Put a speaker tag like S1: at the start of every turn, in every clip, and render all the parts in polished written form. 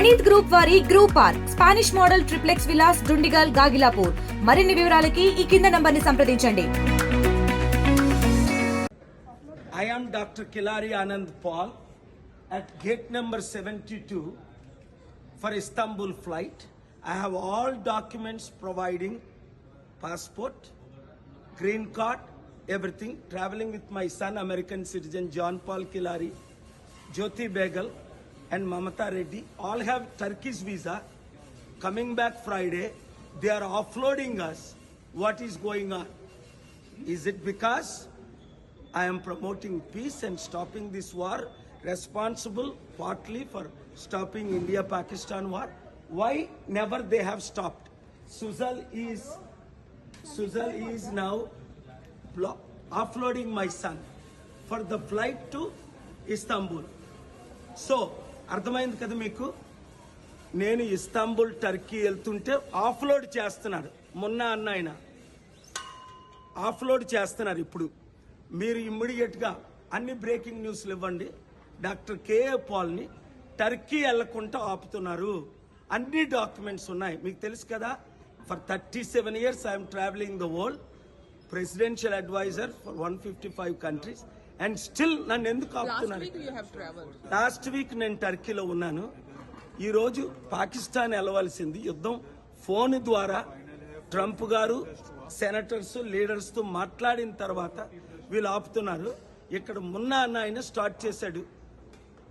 S1: Praneeth group వారి group park Spanish model triplex Vilas Dundigal Gagillapur. మరిన్ని వివరాలకి ఈ కింద నంబర్ని సంప్రదించండి.
S2: I am Dr. Kilari Anand Paul at gate number 72 for Istanbul flight. I have all documents providing passport, green card, everything. Traveling with my son, American citizen John Paul Kilari, Jyoti Begal and Mamata Reddy. All have Turkish visa. Coming back Friday, they are offloading us. What is going on? Is it because I am promoting peace and stopping this war, responsible partly for stopping India-Pakistan war? Why never they have stopped? Suzal is now offloading my son for the flight to Istanbul. So, అర్థమైంది కదా మీకు? నేను Istanbul Turkey వెళ్తుంటే off-load చేస్తున్నారు. మొన్న అన్న ఆయన off-load చేస్తున్నారు. ఇప్పుడు మీరు ఇమ్మీడియట్గా అన్ని బ్రేకింగ్ న్యూస్లు ఇవ్వండి. డాక్టర్ కేఏ పాల్ని టర్కీ వెళ్లకుండా ఆపుతున్నారు. అన్ని డాక్యుమెంట్స్ ఉన్నాయి. మీకు తెలుసు కదా, for 37 years I'm travelling the world, presidential adviser for 155 countries, and still నన్ను ఎందుకు ఆపుతున్నారు? లాస్ట్ వీక్ నేను టర్కీలో ఉన్నాను. ఈరోజు పాకిస్తాన్ వెళ్ళవలసింది యుద్ధం ఫోన్ ద్వారా ట్రంప్ గారు సెనేటర్స్ లీడర్స్తో మాట్లాడిన తర్వాత వీళ్ళు ఆపుతున్నారు. ఇక్కడ మొన్న అన్న ఆయన స్టార్ట్ చేశాడు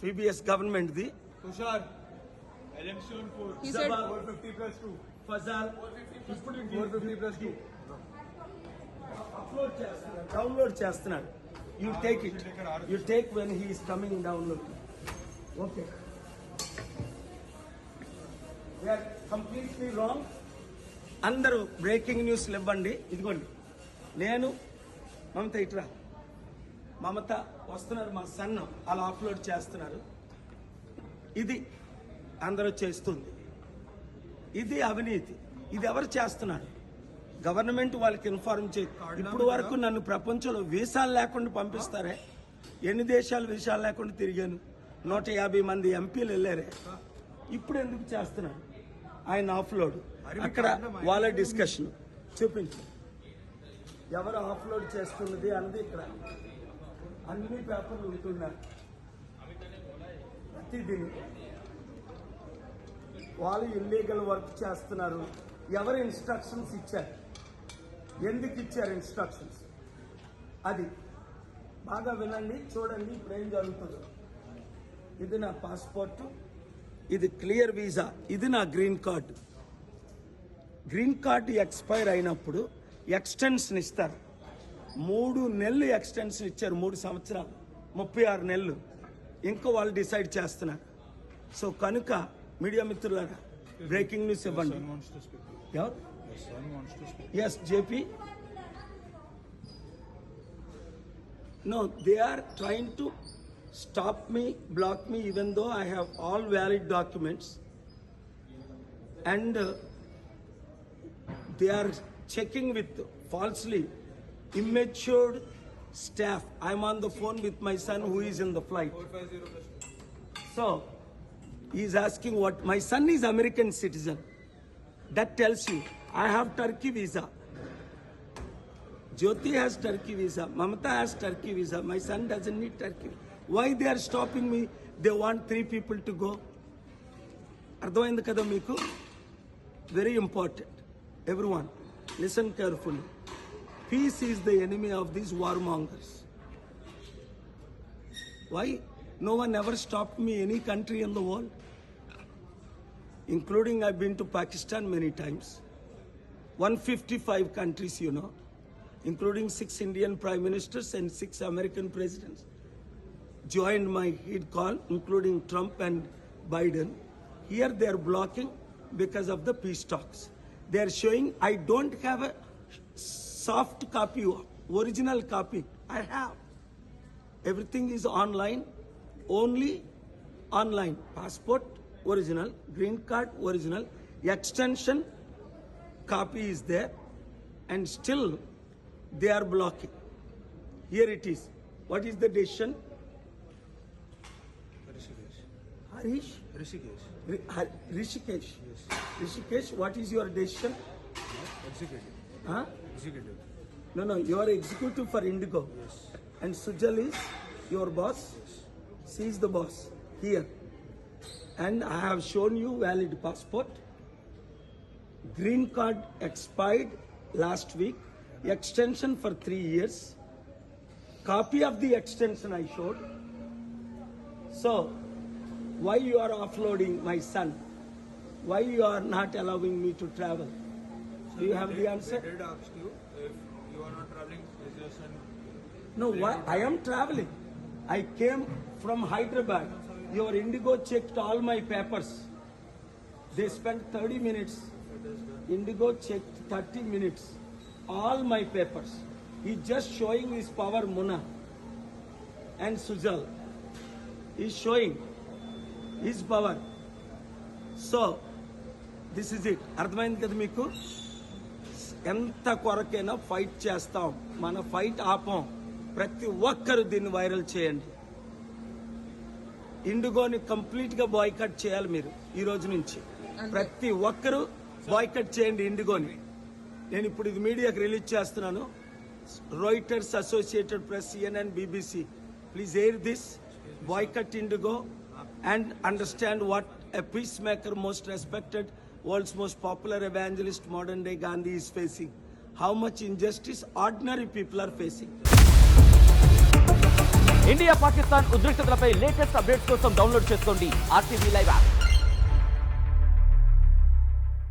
S2: పీబీఎస్ గవర్నమెంట్ది. డౌన్లోడ్ చేస్తున్నాడు. You take it. You take when he is coming download. Okay. We are completely wrong. అందరూ బ్రేకింగ్ న్యూస్లు ఇవ్వండి. ఇదిగోండి, నేను మమత ఇట్రా, మమత వస్తున్నారు, మా సన్ అలా అప్లోడ్ చేస్తున్నారు. ఇది అందరూ చేస్తుంది. ఇది అవినీతి. ఇది ఎవరు చేస్తున్నారు? గవర్నమెంట్ వాళ్ళకి ఇన్ఫార్మ్ చేయి. ఇప్పుడు వరకు నన్ను ప్రపంచంలో వీసాలు లేకుండా పంపిస్తారే? ఎన్ని దేశాలు వీసాలు లేకుండా తిరిగాను? 150 మంది ఎంపీలు వెళ్ళారే. ఇప్పుడు ఎందుకు చేస్తున్నారు? ఆయన ఆఫ్లోడ్ అక్కడ వాళ్ళ డిస్కషన్ చూపించు. ఎవరు ఆఫ్లోడ్ చేస్తున్నది అన్నది ఇక్కడ అన్ని పేపర్లు ఉంటున్నారు. ప్రతిదీ వాళ్ళు ఇల్లీగల్ వర్క్ చేస్తున్నారు. ఎవరు ఇన్స్ట్రక్షన్స్ ఇచ్చారు? ఎందుకు ఇచ్చారు ఇన్స్ట్రక్షన్స్? అది బాగా వినండి, చూడండి ఇప్పుడు ఏం జరుగుతుందో. ఇది నా పాస్పోర్టు, ఇది క్లియర్ వీసా, ఇది నా green card. Green card expire అయినప్పుడు ఎక్స్టెన్షన్ ఇస్తారు. 3 నెలలు ఎక్స్టెన్షన్ ఇచ్చారు. 3 సంవత్సరాలు 36 నెలలు. ఇంకా వాళ్ళు డిసైడ్ చేస్తున్నారు. సో కనుక మీడియా మిత్రులారా, బ్రేకింగ్ న్యూస్ ఇవ్వండి. Yes, JP. No, they are trying to stop me, block me, even though I have all valid documents. And they are checking with falsely immature staff. I'm on the phone with my son who is in the flight. So, he is asking what? My son is American citizen. That tells you I have Turkey visa. Jyoti has Turkey visa. Mamata has Turkey visa. My son doesn't need Turkey. Why they are stopping me? They want 3 people to go. అర్థమైంది కదా మీకు? Very important. Everyone, listen carefully. Peace is the enemy of these warmongers. Why? No one ever stopped me any country in the world. Including I've been to Pakistan many times. 155 countries, you know, including 6 Indian prime ministers and 6 American presidents joined my head call, including Trump and Biden. Here they are blocking because of the peace talks. They are showing I don't have a soft copy, original copy. I have. Everything is online, only online. Passport original, green card original, extension copy is there, and still they are blocking. Here it is. What is the decision? Harish?
S3: Rishikesh.
S2: Rishikesh. Rishikesh, what is your decision?
S3: Executive.
S2: Huh?
S3: Executive.
S2: No, you are executive for Indigo.
S3: Yes.
S2: And Sujal is your boss? She is the boss here. And I have shown you valid passport. Green card expired last week. Extension for 3 years. Copy of the extension I showed. So, why you are offloading my son? Why you are not allowing me to travel? Do you have the answer?
S3: They did ask you if you are not traveling, is your son...
S2: No, why? I am traveling. I came from Hyderabad. Your Indigo checked all my papers. They spent 30 minutes. Indigo checked 30 minutes. All my papers. He's just showing his power, Munna and Sujal. He's showing his power. So, this is it. అర్థమైంది కదా మీకు? ఎంత కొరకైనా fight చేస్తాం. మన fight ఆపం. ప్రతి ఒక్కరు దీన్ని viral చేయండి. ఇండిగోని కంప్లీట్ గా బాయ్కట్ చేయాలి మీరు ఈ రోజు నుంచి. ప్రతి ఒక్కరు బాయ్కట్ చేయండి ఇండిగోని. నేను ఇప్పుడు ఇది మీడియాకి రిలీజ్ చేస్తున్నాను. Reuters, associated press, CNN, BBC, please air this. Boycott IndiGo and understand what a peacemaker, most respected, world's most popular evangelist, modern day Gandhi is facing. How much injustice ordinary people are facing.
S4: India Pakistan ఉద్రిక్తతలపై latest updates కోసం download చేసుకోండి RTV live app.